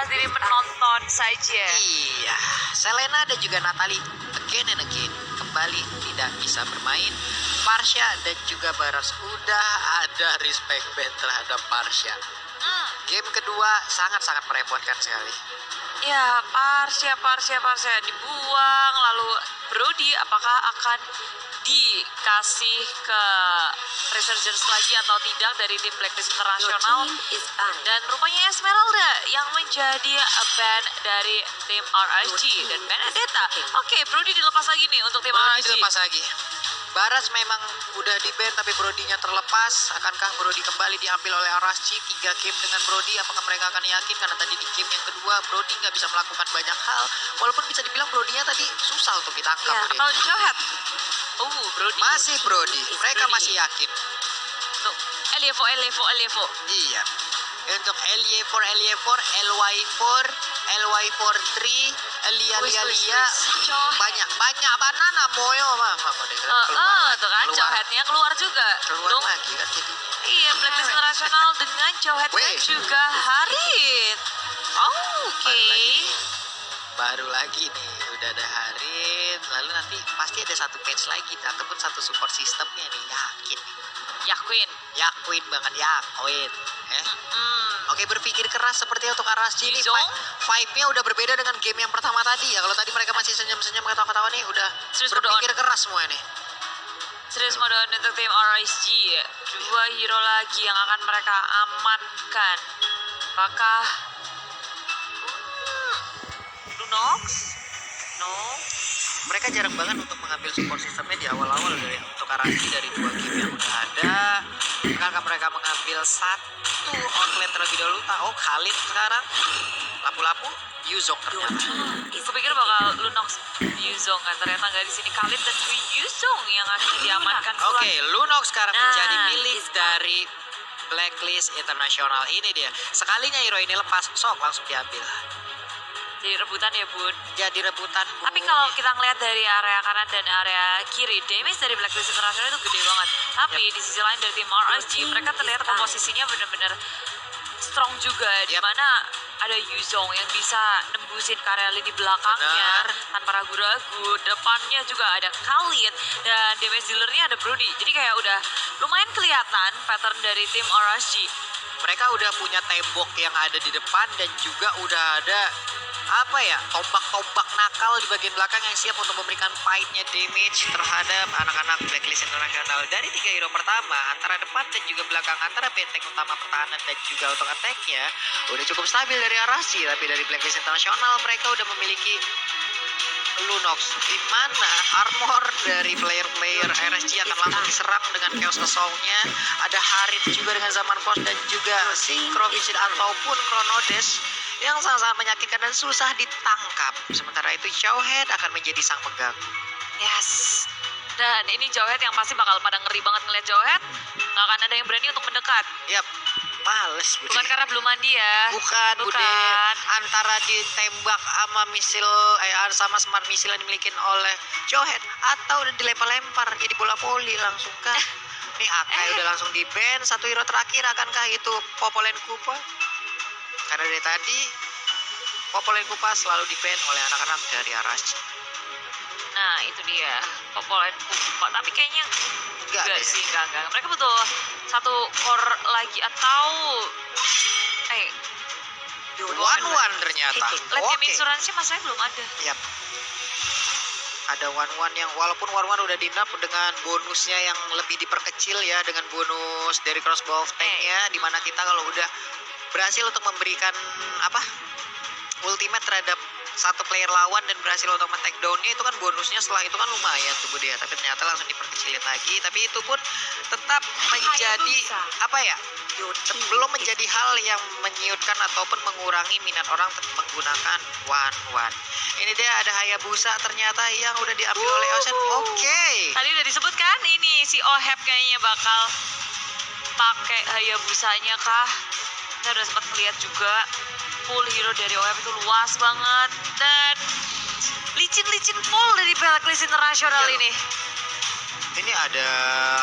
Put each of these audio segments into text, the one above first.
membuka diri penonton saja. Iya, Selena dan juga Natalie again and again kembali tidak bisa bermain. Parsha dan juga Baras udah ada respect band terhadap Parsha. Game kedua sangat-sangat merepotkan sekali. Ya, Parsha dibuang. Lalu Brody apakah akan dikasih ke Resurgence lagi atau tidak dari tim Blacklist International? Dan rupanya Esmeralda yang menjadi band dari tim RSG dan Benedetta. Oke, Brody dilepas lagi nih untuk tim Brody RSG. dilepas lagi. Baras memang udah di ban tapi Brody-nya terlepas. Akankah Brody kembali diambil oleh RSG? 3 game dengan Brody, apakah mereka akan yakin? Karena tadi di game yang kedua Brody nggak bisa melakukan banyak hal. Walaupun bisa dibilang Brody-nya tadi susah untuk ditangkap. Ya, atau Johat. Brody. Masih Brody, mereka masih yakin. Untuk Elevo. Iya. Untuk LY4, LY4, LY43, Lia, banyak banana moyo mama. Tuh kan, Johatnya keluar juga. Keluar lagi kan jadi. Iya, Blacklist International dengan Johat dan Weh. juga Harit. Oke. Baru lagi nih, udah ada Harit. Lalu nanti pasti ada satu match lagi ataupun satu support sistemnya nih, yakin. Yakin banget, yakin. Oke, berpikir keras seperti untuk RSG ini. Yuzong? Vibe-nya udah berbeda dengan game yang pertama tadi ya. Kalau tadi mereka masih senyum-senyum ketawa-ketawa nih, udah Serius berpikir keras semua nih. Serius mode untuk tim RSG. 2 hero lagi yang akan mereka amankan. Apakah Lunox? No. Mereka jarang banget untuk mengambil support sistemnya di awal-awal dari untuk RSG dari 2 game yang udah ada. Maka mereka mengambil satu outlet terlebih dahulu. Khalid sekarang lapu-lapu Yuzong ternyata. Aku pikir bakal Lunox Yuzong kan, ternyata nggak di sini. Khalid dan Yuzong yang akan diamankan. Oke, Lunox sekarang Nah, menjadi milik dari Blacklist International. Ini dia. Sekalinya hero ini lepas, sok langsung diambil. Jadi rebutan ya bun. Jadi rebutan. Tapi kalau kita ngeliat dari area kanan dan area kiri, damage dari Blacklist International itu gede banget. Tapi di sisi lain dari tim RSG, mereka terlihat komposisinya benar-benar strong juga. Di mana ada Yuzong yang bisa nembusin area lini belakangnya tanpa ragu-ragu. Depannya juga ada Khalid dan damage dealernya ada Brody. Jadi kayak udah lumayan kelihatan pattern dari tim RSG. Mereka udah punya tembok yang ada di depan dan juga udah ada tombak-tombak nakal di bagian belakang yang siap untuk memberikan fight-nya damage terhadap anak-anak Blacklist International. Dari 3 hero pertama, antara depan dan juga belakang, antara benteng utama pertahanan dan juga untuk attack-nya udah cukup stabil dari RSG. Tapi dari Blacklist International mereka udah memiliki Lunox, di mana armor dari player-player RSG akan langsung diserang dengan Chaos Assault-nya. Ada Harit juga dengan Zaman Force dan juga Synchro Vision ataupun Chronodes yang sangat-sangat menyakitkan dan susah ditangkap. Sementara itu Jawhead akan menjadi sang pengganggu. Yes. Dan ini Jawhead yang pasti bakal pada ngeri banget ngeliat Jawhead. Nggak akan ada yang berani untuk mendekat. Yap, males Bude. Bukan karena belum mandi ya. Bukan, Bude. Antara ditembak sama sama smart missile yang dimiliki oleh Jawhead atau udah dilempar-lempar jadi bola voli langsung kan. Nih Akai udah langsung di ban. Satu hero terakhir akankah itu Popolen Kupa? Karena dari tadi Popolen Kupa selalu di ban oleh anak-anak dari RSG. Nah itu dia Popolen Kupa. Tapi kayaknya enggak sih, enggak. Mereka butuh satu core lagi atau one ternyata. Late game insurance masanya belum ada. Yap. Ada one yang walaupun one udah dinap dengan bonusnya yang lebih diperkecil ya, dengan bonus dari crossbow tanknya, dimana kita kalau udah berhasil untuk memberikan ultimate terhadap satu player lawan dan berhasil untuk men-take down-nya, itu kan bonusnya setelah itu kan lumayan tuh dia. Tapi ternyata langsung diperkecilin lagi. Tapi itu pun tetap menjadi belum menjadi hal yang menyiutkan ataupun mengurangi minat orang menggunakan one. Ini dia ada Hayabusa ternyata yang udah diambil oleh Ocean. Oke. Tadi udah disebutkan ini si Oheb kayaknya bakal pakai Hayabusanya kah? Kita udah sempat melihat juga full hero dari OF itu luas banget dan licin full dari Blacklist International ini. Ini ada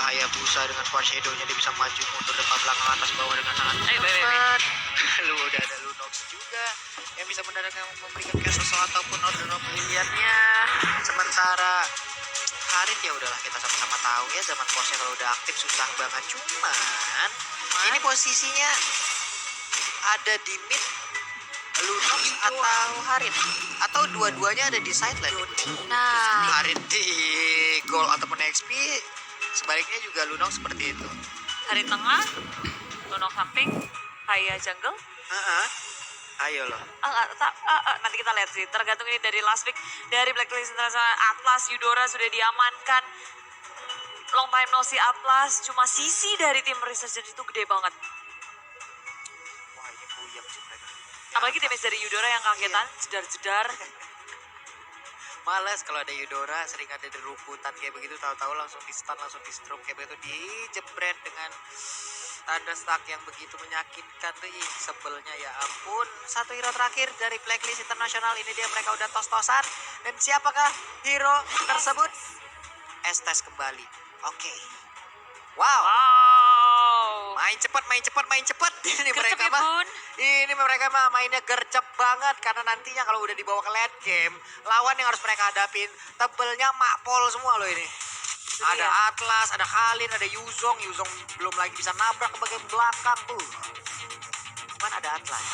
Hayabusa dengan foreshadow-nya, dia bisa maju mundur depan belakang atas bawah dengan sangat cepat. Lalu udah ada Lunox juga yang bisa mendadak memberikan kasus ataupun order pilihannya. Sementara Harit ya udahlah, kita sama-sama tahu ya zaman Porsche kalau udah aktif susah banget. Cuman ini posisinya ada di mid Lunox atau Harit, atau dua-duanya ada di side lane. Nah, Harit di gold ataupun XP, sebaliknya juga Lunox seperti itu. hari tengah, Lunok samping, Haya jungle. Ayo loh. Nanti kita lihat sih, tergantung ini dari last pick dari Blacklist International. Atlas Eudora sudah diamankan. Long time no see Atlas, cuma sisi dari tim Resurgence itu gede banget. Wah ini puyeng sih mereka. Apalagi damage dari Eudora yang kagetan, jedar-jedar. Males kalau ada Eudora, sering ada deruputan kayak begitu, tahu-tahu langsung di stun, langsung di stroke kayak begitu, dijebret dengan tanda stuck yang begitu menyakitkan tuh. Ih, sebelnya ya ampun. Satu hero terakhir dari Blacklist International, ini dia mereka udah tos-tosan. Dan siapakah hero tersebut? Estes kembali. Oke. Wow. Wow. Main cepat, main cepat, main cepat. Ini Gercep mereka ya, mah. Bun. Ini mereka mah mainnya gercep banget, karena nantinya kalau udah dibawa ke late game, lawan yang harus mereka hadapin tebelnya makpol semua loh ini. Ada dia. Atlas, ada Khalid, ada Yuzong belum lagi bisa nabrak ke bagian belakang tuh. Cuman ada Atlas.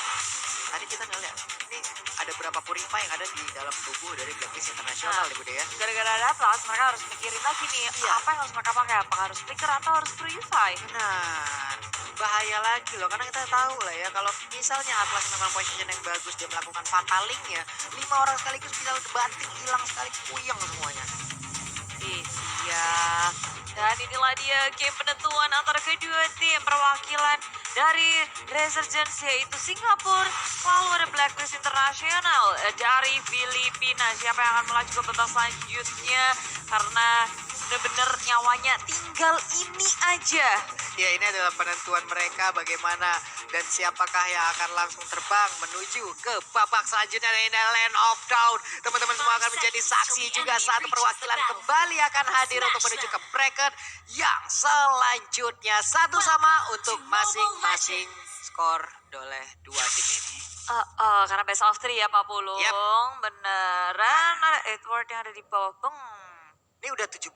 Tadi kita ngeliat, ini ada berapa purify yang ada di dalam tubuh dari Blacklist International nih Bude ya. Gara-gara ada Atlas, mereka harus mikirin lagi nih, apa yang harus mereka pakai? Apakah harus flicker atau harus purify? Nah, bahaya lagi loh, karena kita tahu lah ya, kalau misalnya Atlas memang position yang bagus, dia melakukan fatalingnya, 5 orang sekaligus bisa banting, hilang sekali, puyeng semuanya. Iya. Dan inilah dia game penentuan antara kedua tim perwakilan dari Resurgence, yaitu Singapura, lalu ada Blacklist International dari Filipina. Siapa yang akan melaju ke babak selanjutnya, karena benar-benar nyawanya tinggal ini aja. Ya, ini adalah penentuan mereka bagaimana dan siapakah yang akan langsung terbang menuju ke babak selanjutnya dari Land of Dawn. Teman-teman semua akan menjadi saksi juga saat perwakilan kembali akan hadir untuk menuju ke bracket yang selanjutnya. Satu sama untuk masing-masing skor oleh dua tim ini. Karena best of 3 ya Pak Pulung. Yap. Beneran ada Edward yang ada di bawah. Ini udah 17.000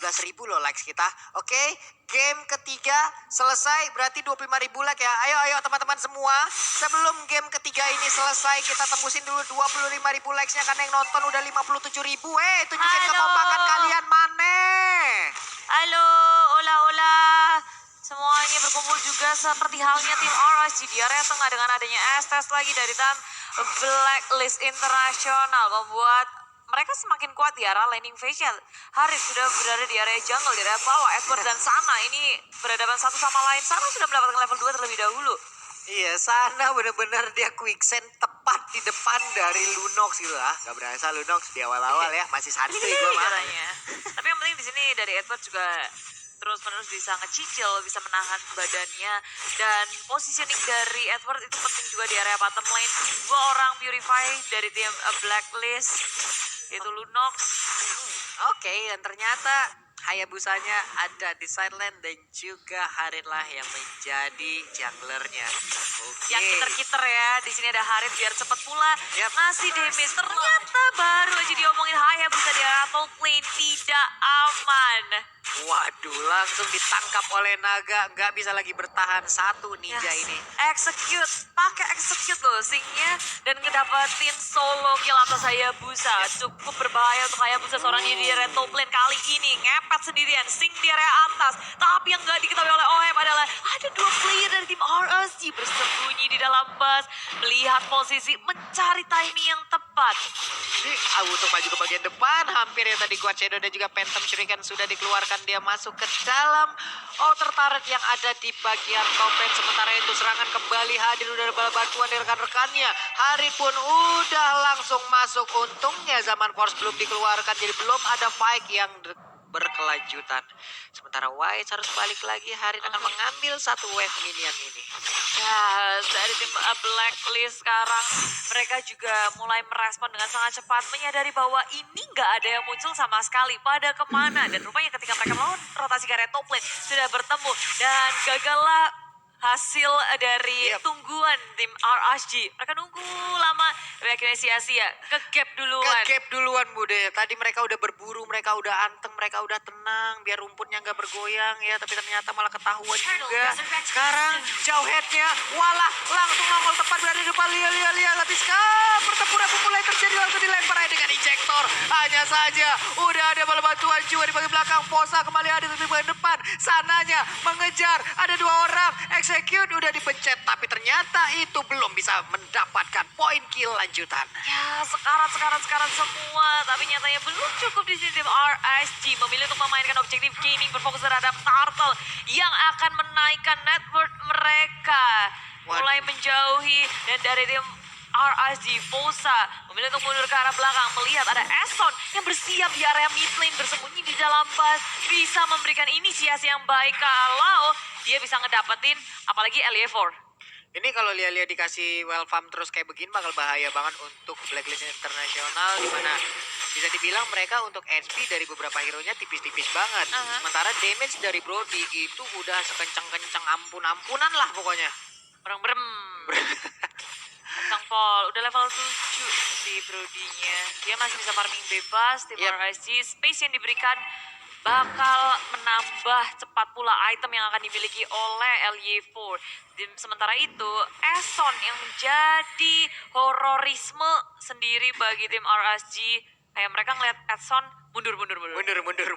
loh likes kita. Oke, game ketiga selesai, berarti 25.000 like ya. Ayo teman-teman semua, sebelum game ketiga ini selesai, kita tembusin dulu 25.000 likesnya, karena yang nonton udah 57.000. Tunjukin Halo. kekompakan kalian mana. Halo, ola. Semuanya berkumpul juga seperti halnya tim RSG di area tengah dengan adanya Estes lagi dari tim Blacklist International membuat mereka semakin kuat di arah laning phase-nya. Harit sudah berada di area jungle, di area bawah. Edward dan Sana ini berhadapan satu sama lain. Sana sudah mendapatkan level 2 terlebih dahulu. Iya, Sana bener-bener dia quicksand tepat di depan dari Lunox gitu lah. Gak berasa Lunox di awal-awal ya, masih santai gue mah. Katanya. Tapi yang penting di sini dari Edward juga terus-menerus bisa ngecicil, bisa menahan badannya. Dan positioning dari Edward itu penting juga di area bottom lane. 2 orang purify dari tim Blacklist, yaitu Lunox. Oke, dan ternyata Hayabusanya ada di sideline dan juga Harit lah yang menjadi junglernya. Oke. Yang kiter-kiter ya, di sini ada Harit biar cepet pula ngasih damage. Ternyata baru aja diomongin Hayabusa di area top lane tidak aman. Waduh, langsung ditangkap oleh naga, nggak bisa lagi bertahan satu ninja ini. Pakai execute loh singnya dan ngedapetin solo kill atas Hayabusa. Cukup berbahaya untuk Hayabusa, seorang diri di area top lane kali ini ngepet sendirian, sing di area atas. Tapi yang nggak diketahui oleh OM adalah ada 2 player dari tim RSG bersembunyi di dalam bus, melihat posisi, mencari timing yang tepat. Ini untuk maju ke bagian depan, hampir ya tadi Quad Shadow dan juga Phantom Shuriken sudah dikeluarkan, dia masuk ke dalam outer turret yang ada di bagian top lane. Sementara itu serangan kembali hadir, udah ada bantuan dari rekan-rekannya. Harit pun udah langsung masuk, untungnya zaman Force belum dikeluarkan, jadi belum ada fight yang berkelanjutan. Sementara White harus balik lagi, Harit akan mengambil satu wave minion ini. Ya, dari tim Blacklist sekarang mereka juga mulai merespon dengan sangat cepat, menyadari bahwa ini nggak ada yang muncul sama sekali pada kemana. Dan rupanya ketika mereka melawan rotasi ke area top lane sudah bertemu dan gagallah hasil dari Yep. tungguan tim RSG. Mereka nunggu lama, tapi akhirnya sia-sia. Ke gap duluan. Ke gap duluan Bude. Tadi mereka udah berburu, mereka udah anteng, mereka udah tenang biar rumputnya nggak bergoyang ya, tapi ternyata malah ketahuan juga. Sekarang jauh headnya, walah langsung nongol tepat berada di depan Lia. Tapi sekarang pertempuran pun mulai terjadi, langsung dilempar aja dengan injektor. Hanya saja udah ada bala bantuan juga di bagian belakang. Posa kembali ada di bagian depan. Sananya mengejar, ada 2 orang. Execute udah dipencet, tapi ternyata itu belum bisa mendapatkan poin kill lanjutan. Ya, sekarat semua. Tapi nyatanya belum cukup di sini tim RSG. Memilih untuk memainkan objektif gaming berfokus terhadap Turtle yang akan menaikkan net worth mereka. Mulai menjauhi dan dari tim RSG, Fosa memilih untuk mundur ke arah belakang. Melihat ada Eson yang bersiap di area mid lane, bersembunyi di dalam bus. Bisa memberikan inisiasi yang baik kalau dia bisa ngedapetin apalagi LA4. Ini kalau Lia dikasih well farm terus kayak begini bakal bahaya banget untuk Blacklist Internasional, dimana bisa dibilang mereka untuk HP dari beberapa hero-nya tipis-tipis banget. Sementara damage dari Brody itu udah sekencang-kencang ampun-ampunan lah pokoknya. Orang berem. Kentang Paul, udah level 7 si Brody-nya. Dia masih bisa farming bebas, tim RSG. Space yang diberikan bakal menambah cepat pula item yang akan dimiliki oleh LY4. Sementara itu, Eson yang menjadi hororisme sendiri bagi tim RSG. Kayak mereka ngeliat Eson mundur. Mundur.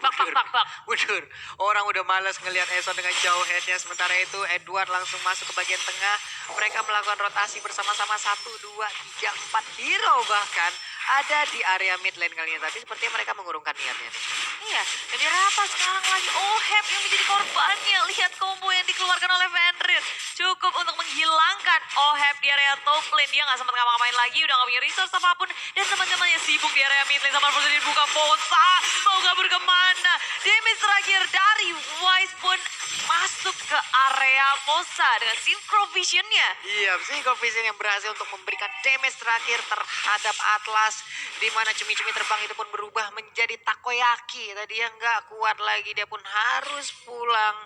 Bak. Mundur. Orang udah malas ngelihat Eson dengan jauh headnya. Sementara itu Edward langsung masuk ke bagian tengah. Mereka melakukan rotasi bersama-sama 1, 2, 3, 4 hero bahkan ada di area mid lane kali ini. Tapi sepertinya mereka mengurungkan niatnya nih. Iya, dan di rata sekarang lagi Oheb yang menjadi korbannya. Lihat combo yang dikeluarkan oleh Fenrir. Cukup untuk menghilangkan Oheb di area top lane. Dia nggak sempat ngapa-ngapain lagi, udah nggak punya resource apapun. Dan teman-temannya sibuk di area mid lane. Sama persen dibuka Fosa. Mau kabur kemana? Damage terakhir dari Wise pun masuk ke area Fosa dengan Synchro Vision-nya. Iya, Synchro Vision yang berhasil untuk memberikan damage terakhir terhadap Atlas. Di mana cumi-cumi terbang itu pun berubah menjadi takoyaki. Tadi yang nggak kuat lagi, dia pun harus pulang.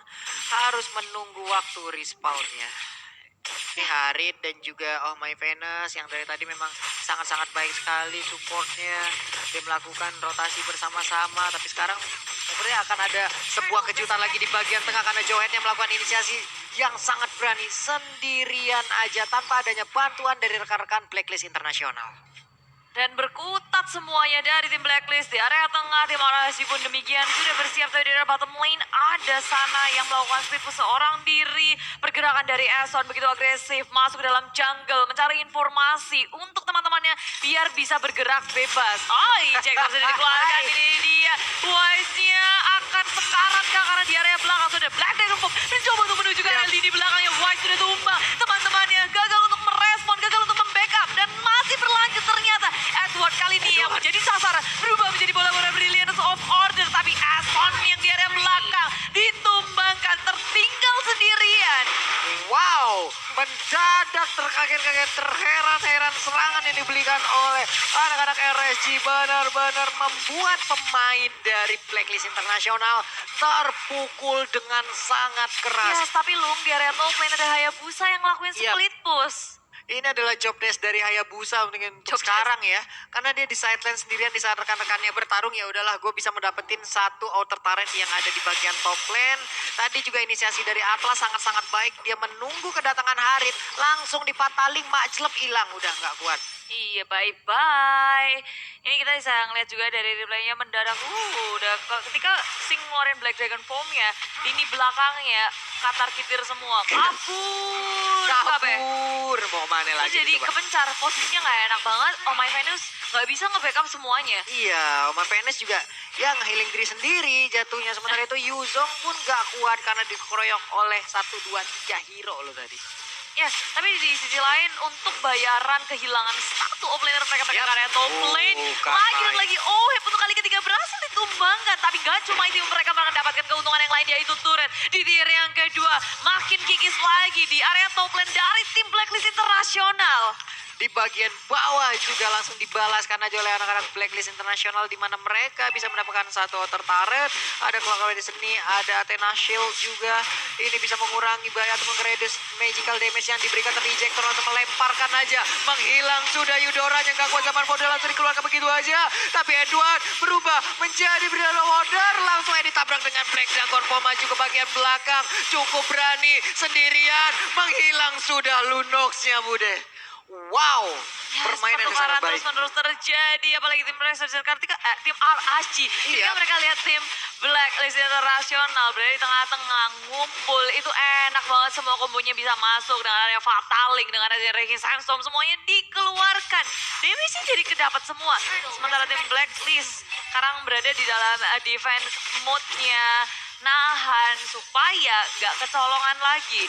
Harus menunggu waktu respawnnya. Ini Harit dan juga Oh My Venus yang dari tadi memang sangat-sangat baik sekali supportnya. Dia melakukan rotasi bersama-sama, tapi sekarang sebenarnya akan ada sebuah kejutan lagi di bagian tengah karena Johet yang melakukan inisiasi yang sangat berani sendirian aja tanpa adanya bantuan dari rekan-rekan Blacklist Internasional. Dan berkutat semuanya dari tim Blacklist di area tengah. Tim RSG pun demikian sudah bersiap. Tapi di area bottom lane ada Sana yang melakukan split push seorang diri. Pergerakan dari Eson begitu agresif masuk ke dalam jungle mencari informasi untuk teman-temannya biar bisa bergerak bebas. Jack sudah dikeluarkan. Ini dia Wise-nya akan sekarat karena di area belakang sudah Black Dragon Pop mencoba untuk menuju ke area lini belakangnya. Wise sudah tumbang. Teman-temannya gagal untuk merespon, gagal untuk membackup dan masih berlanjut ternyata. Edward kali ini yang menjadi sasaran berubah menjadi bola-bola Brilliance of Order, tapi Eson yang di area belakang ditumbangkan, tertinggal sendirian. Wow, mendadak terkaget-kaget, terheran-heran serangan yang diberikan oleh anak-anak RSG benar-benar membuat pemain dari Blacklist Internasional terpukul dengan sangat keras. Yes, tapi Lung di area top lane ada Hayabusa yang ngelakuin split push. Ini adalah job desk dari Hayabusa untuk sekarang ya. Karena dia di sideline sendirian di saat rekan-rekannya bertarung, ya udahlah gue bisa mendapetin satu outer turret yang ada di bagian top lane. Tadi juga inisiasi dari Atlas sangat-sangat baik. Dia menunggu kedatangan Harit, langsung dipataling, makclep hilang, udah nggak kuat. Iya, bye-bye. Ini kita bisa ngeliat juga dari replaynya mendadak. Udah ketika Sing ngeluarin Black Dragon Form-nya, ini belakangnya katar kitir semua. Kabur. Mau kemana lagi? Jadi kepencar, posisinya nggak enak banget. Oh My Venus nggak bisa nge-backup semuanya. Iya, Oma Venus juga ya nge-healing diri sendiri jatuhnya. Sementara itu Yuzong pun gak kuat karena dikeroyok oleh 1, 2, 3 hero loh tadi. Ya, tapi di sisi lain untuk bayaran kehilangan satu offlaner mereka ke area top lane. Lagi dan lagi, untuk kali ketiga berhasil ditumbangkan. Tapi gak cuma itu mereka mendapatkan keuntungan yang lain, yaitu turret. Di tier yang kedua, makin kikis lagi di area top lane dari tim Blacklist Internasional. Di bagian bawah juga langsung dibalaskan aja oleh anak-anak Blacklist International, di mana mereka bisa mendapatkan satu outer turret. Ada keluar di sini, ada Athena Shield juga. Ini bisa mengurangi bahaya atau reduce magical damage yang diberikan, tapi Ejector untuk melemparkan aja. Menghilang sudah Eudora yang gak kuat zaman Border, langsung dikeluarkan begitu aja. Tapi Edward berubah menjadi Brilliant Order, langsung aja ditabrak dengan Black Dragon Ball maju ke bagian belakang. Cukup berani sendirian, menghilang sudah Lunox-nya Bude. Wow, permainan yang sangat baik. Terus terjadi, apalagi tim tim RRG. Ketika mereka lihat tim Blacklist International berada di tengah-tengah ngumpul, itu enak banget, semua kombonya bisa masuk dengan area Fataling, dengan area Raging Sandstorm, semuanya dikeluarkan. Damage-nya jadi kedapat semua. Sementara tim Blacklist sekarang berada di dalam defense mode-nya, nahan supaya nggak kecolongan lagi.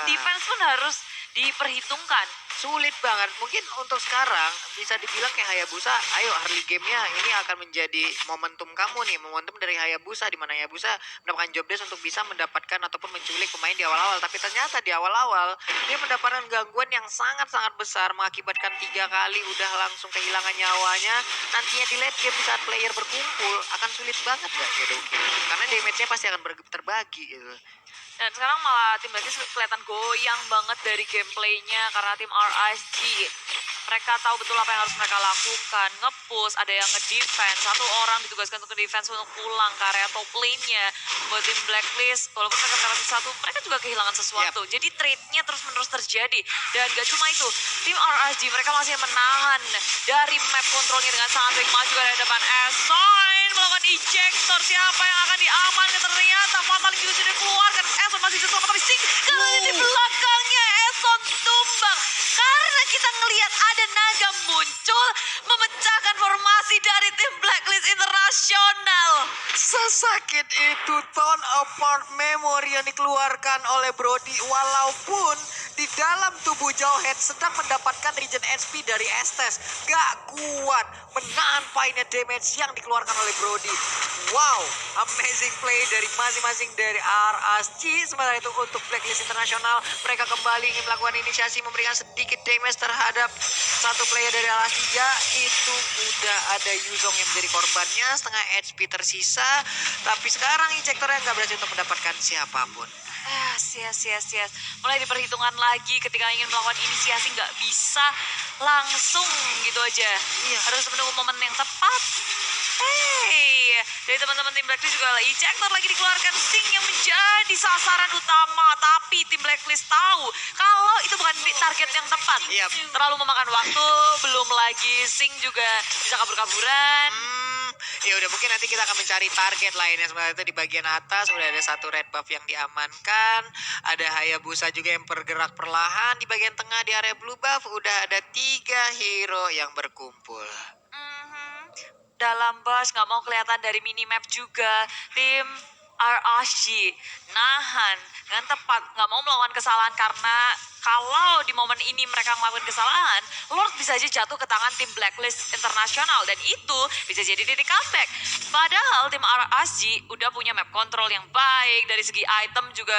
Defense pun harus diperhitungkan. Sulit banget. Mungkin untuk sekarang bisa dibilang kayak Hayabusa, ayo early game-nya ini akan menjadi momentum kamu nih, momentum dari Hayabusa, di mana Hayabusa mendapatkan job desk untuk bisa mendapatkan ataupun menculik pemain di awal-awal. Tapi ternyata di awal-awal dia mendapatkan gangguan yang sangat-sangat besar, mengakibatkan 3 kali udah langsung kehilangan nyawanya. Nantinya di late game saat player berkumpul akan sulit banget gak gitu, karena damage-nya pasti akan terbagi gitu. Dan sekarang malah tim Blacklist kelihatan goyang banget dari gameplaynya karena tim RSG. Mereka tahu betul apa yang harus mereka lakukan. Nge-push, ada yang nge-defense. Satu orang ditugaskan untuk nge-defense untuk pulang ke area top lane-nya. Buat tim Blacklist, walaupun mereka mendapatkan sesuatu, mereka juga kehilangan sesuatu. Jadi trade-nya terus-menerus terjadi. Dan gak cuma itu, tim RSG mereka masih menahan dari map kontrolnya dengan sangat baik. Maju ke depan Esoin melakukan ejector. Siapa yang akan diamankan? Ternyata Fatal juga sudah dikeluarkan. Eson masih selamat, tapi Sing kembali di belakangnya. Eson tumbang. Karena kita ngelihat ada naga muncul memecahkan formasi dari tim Blacklist International. Sesakit itu Torn Apart Memory yang dikeluarkan oleh Brody, walaupun di dalam tubuh Jawhead sedang mendapatkan regen SP dari Estes. Gak kuat menahan final damage yang dikeluarkan oleh Brody. Wow, amazing play dari masing-masing dari RSG. Sementara itu untuk Blacklist International, mereka kembali ingin melakukan inisiasi, memberikan sedikit damage terhadap satu player dari RSG. Itu udah ada Yuzong yang menjadi korbannya, setengah HP tersisa. Tapi sekarang Ejector yang gak berhasil untuk mendapatkan siapapun. Sia-sia. Mulai diperhitungkan lagi ketika ingin melakukan inisiasi, nggak bisa langsung gitu aja. Harus menunggu momen yang tepat. Dari teman-teman tim Blacklist juga Ejector lagi dikeluarkan. Sing yang menjadi sasaran utama, tapi tim Blacklist tahu kalau itu bukan target yang tepat. Terlalu memakan waktu, belum lagi Sing juga bisa kabur-kaburan. Ya udah, mungkin nanti kita akan mencari target lainnya. Sementara itu di bagian atas udah ada satu red buff yang diamankan, ada Hayabusa juga yang bergerak perlahan. Di bagian tengah di area blue buff udah ada 3 hero yang berkumpul. Dalam bus nggak mau kelihatan dari minimap juga. Tim RSG nahan dengan tepat, nggak mau melakukan kesalahan, karena kalau di momen ini mereka melakukan kesalahan, Lord bisa aja jatuh ke tangan tim Blacklist International, dan itu bisa jadi titik comeback. Padahal tim RSG udah punya map control yang baik, dari segi item juga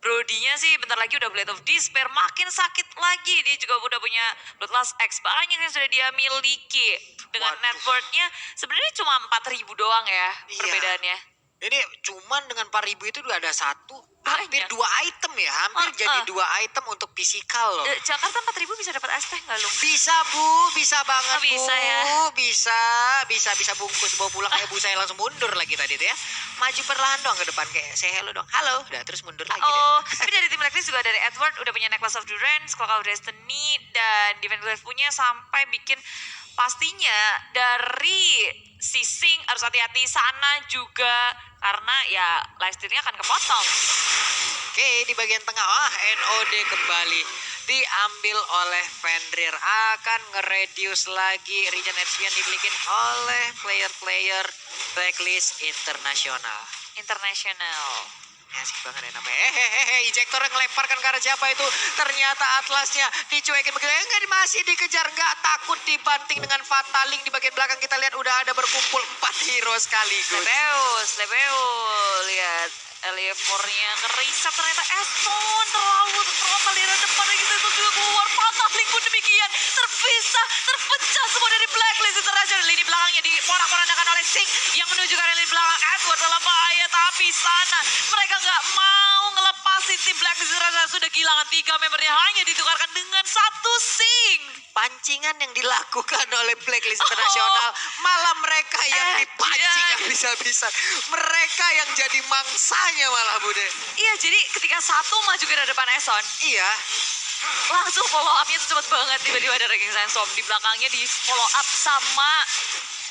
Brody-nya sih bentar lagi udah Blade of Despair, makin sakit lagi. Dia juga udah punya Bloodlust X, banyak yang sudah dia miliki. Dengan net worth-nya sebenarnya cuma 4.000 doang ya perbedaannya. Ini cuman dengan 4.000 itu udah ada hampir 2 item ya, jadi 2 item untuk fisikal loh. Jakarta 4.000 bisa dapat es teh nggak lu? Bisa Bu, bisa banget Bu. Bisa ya? Bisa bungkus bawa pulang. Busa yang langsung mundur lagi tadi tuh ya. Maju perlahan dong ke depan, kayak say hello dong. Halo, udah terus mundur lagi deh. Tapi dari tim Blacklist juga dari Edward udah punya Necklace of Durance, Cloak of Destiny, dan Defense Wave punya sampai bikin. Pastinya dari Sing harus hati-hati sana juga, karena ya lifesteal-nya akan kepotong. Oke, di bagian tengah NOD kembali diambil oleh Fenrir, akan nge-reduce lagi regen HP yang dimiliki oleh player-player Blacklist International. Asik banget ya namanya. Ejector yang ngelemparkan ke arah siapa itu? Ternyata Atlasnya dicuekin begitu. Enggak, masih dikejar, nggak takut dibanting dengan Fataling. Di bagian belakang kita lihat udah ada berkumpul 4 hero sekaligus. Lebeus, lihat. Elevornya ngeriset ternyata Eston terlalu terlalu di depan lagi itu juga keluar patah link pun demikian terpecah semua dari Blacklist International. Lini belakangnya diporak-porandakan oleh Sing yang menuju ke lini belakang Edward dalam bahaya, tapi sana mereka nggak mau ngelepasin tim Blacklist International. Sudah kehilangan 3 membernya, hanya ditukarkan dengan 1 Sing. Pancingan yang dilakukan oleh Blacklist International, malah mereka yang dipancing habis-habisan. Mereka yang jadi mangsanya malah, Bude. Iya, jadi ketika satu maju ke depan Eson, Iya, langsung follow up-nya tuh cepet banget. Tiba-tiba ada Ranking Sandstorm di belakangnya, di follow up sama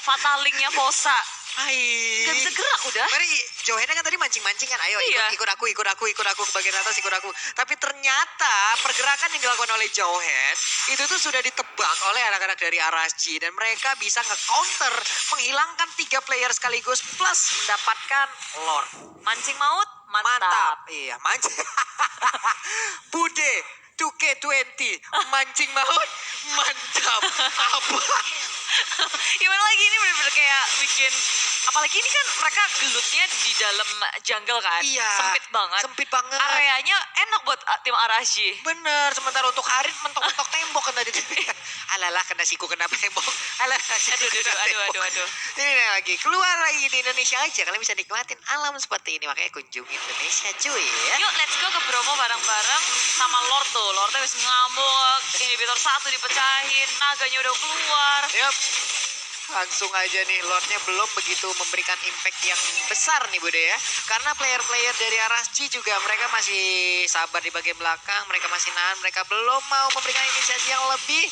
Fatalingnya Fosa. Gak bisa gerak udah. Mari Johanna kan tadi mancing-mancing kan, ayo Iya. ikut aku ke bagian atas, ikut aku. Tapi ternyata pergerakan yang dilakukan oleh Johan itu tuh sudah ditebak oleh anak-anak dari RSG dan mereka bisa nge-counter, menghilangkan 3 player sekaligus plus mendapatkan Lord. Mancing maut, mantap. Iya, mancing. Bude 2K20 mancing maut, mantap. Apa? Gimana lagi, ini bener-bener kayak bikin, apalagi ini kan mereka gelutnya di dalam jungle kan. Iya. Sempit banget. Sempit banget. Areanya enak buat tim Arashi. Bener, sementara untuk Harit mentok-mentok tembok kan tadi. Alalah, kena siku, kena tembok. Alah, siku kena tembok. Aduh. Ini lagi, keluar lagi di Indonesia aja. Kalian bisa nikmatin alam seperti ini. Makanya kunjungi Indonesia cuy ya. Yuk let's go ke Bromo bareng-bareng sama Lord tuh. Lordnya wis ngamuk, inhibitor 1 dipecahin, naganya udah keluar. Yup. Langsung aja nih, Lordnya belum begitu memberikan impact yang besar nih Bude ya. Karena player-player dari RSG juga mereka masih sabar di bagian belakang. Mereka masih nahan, mereka belum mau memberikan inisiasi yang lebih.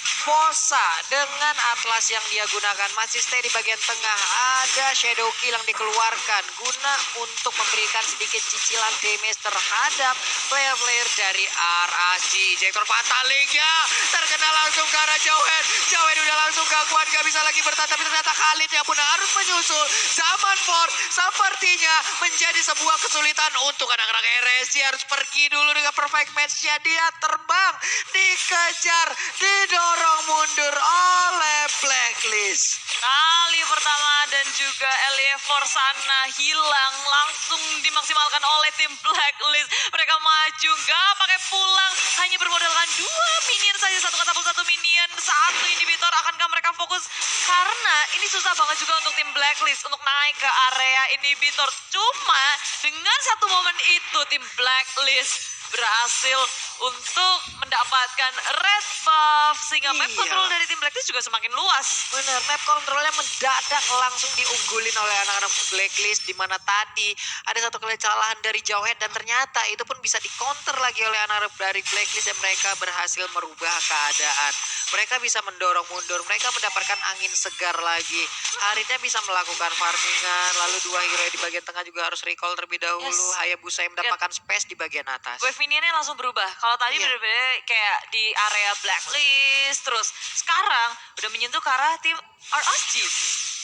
Fosa dengan Atlas yang dia gunakan masih stay di bagian tengah. Ada Shadow Kill yang dikeluarkan guna untuk memberikan sedikit cicilan damage terhadap player-player dari RSG. Jektor Fatalingnya terkena langsung ke arah Jowen. Jowen udah langsung gak kuat, gak bisa lagi bertahan, tapi ternyata Khalid yang pun harus menyusul. Zaman Ford sepertinya menjadi sebuah kesulitan untuk anak-anak RSG. Harus pergi dulu dengan perfect match-nya. Dia terbang, dikejar, didorong mundur oleh Blacklist. Kali pertama dan juga Eliefor sana hilang, langsung dimaksimalkan oleh tim Blacklist. Mereka maju, gak pakai pulang, hanya bermodalkan 2 minion saja, 1 katapult 1 minion, 1 inhibitor. Akankah mereka fokus? Karena ini susah banget juga untuk tim Blacklist untuk naik ke area inhibitor. Cuma dengan satu momen itu tim Blacklist berhasil untuk mendapatkan red buff sehingga map Iya. control dari tim Blacklist juga semakin luas. Bener, map kontrolnya mendadak langsung diunggulin oleh anak-anak Blacklist, di mana tadi ada satu kesalahan dari Jauhead dan ternyata itu pun bisa di-counter lagi oleh anak-anak dari Blacklist dan mereka berhasil merubah keadaan. Mereka bisa mendorong mundur, mereka mendapatkan angin segar lagi. Haritnya bisa melakukan farmingan, lalu 2 hero di bagian tengah juga harus recall terlebih dahulu. Yes. Hayabusa yang mendapatkan space di bagian atas. Wave minionnya langsung berubah. Kalau tadi Iya. bener-bener kayak di area Blacklist, terus sekarang udah menyentuh ke arah tim RSG.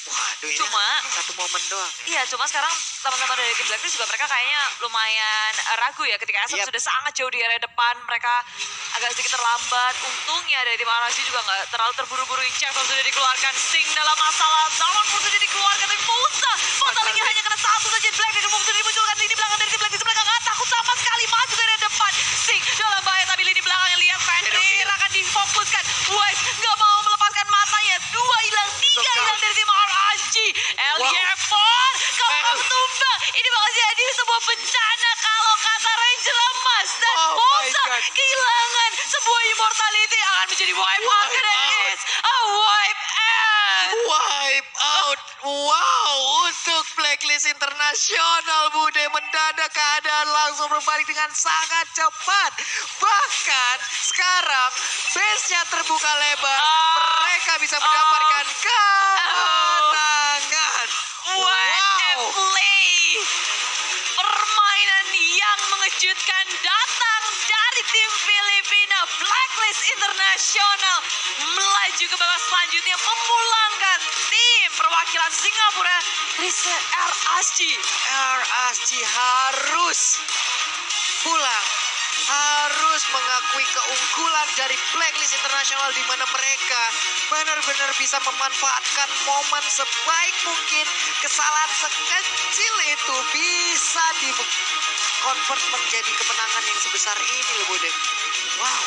Waduh, ini Cuma- satu momen doang ya. Iya, cuma sekarang teman-teman dari tim Blacklist juga mereka kayaknya lumayan ragu ya ketika Asam Yep. sudah sangat jauh di area depan. Mereka agak sedikit terlambat. Untungnya dari tim RSG juga nggak terlalu terburu-buru. Injector sudah dikeluarkan, Sting dalam masalah. Zaman pun sudah dikeluarkan, tapi Fosa Fatalingnya hanya kena 1 saja. Blacklist sudah dimunculkan lini belakang dari tim Blacklist. Mereka nggak takut sama sekali maju dari area depan. Sting dalam bahaya, tapi lini belakangnya lihat Fenrir akan difokuskan. Wise nggak mau melepaskan matanya. 2 hilang, 3 hilang dari tim RSG. Eliefor, kamu mau tumbang. Ini bakal jadi sebuah bencana kalau kata range lemas. Dan Oh my Fosa God. kehilangan sebuah immortality, akan menjadi wipe out. Wipe Dan out. it's a wipe out. Wipe out. Wow, untuk Blacklist Internasional Bude, mendadak keadaan langsung berbalik dengan sangat cepat. Bahkan sekarang base-nya terbuka lebar. Mereka bisa mendapatkan kemenangan. What a play. Permainan yang mengejutkan datang dari tim Filipina. Blacklist Internasional melaju ke babak selanjutnya, memulangkan tim perwakilan Singapura Reset RSG. RSG harus pulang harus mengakui keunggulan dari Blacklist International di mana mereka benar-benar bisa memanfaatkan momen sebaik mungkin. Kesalahan sekecil itu bisa di convert menjadi kemenangan yang sebesar ini loh Bude. Wow,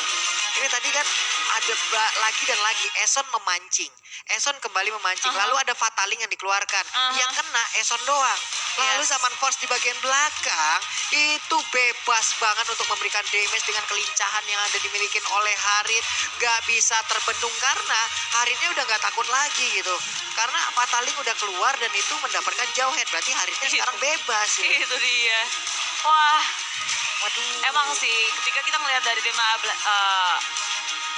ini tadi kan ada lagi dan lagi Eson memancing. Eson kembali memancing. Lalu ada Fataling yang dikeluarkan. Yang kena Eson doang. Lalu Zaman Force di bagian belakang itu bebas banget untuk memberikan damage dengan kelincahan yang ada dimiliki oleh Harit. Gak bisa terbendung karena Haritnya udah gak takut lagi gitu. Karena Fataling udah keluar dan itu mendapatkan jauh head. Berarti Haritnya sekarang bebas ya. Itu dia. Wah, Waduh. emang sih ketika kita melihat dari tema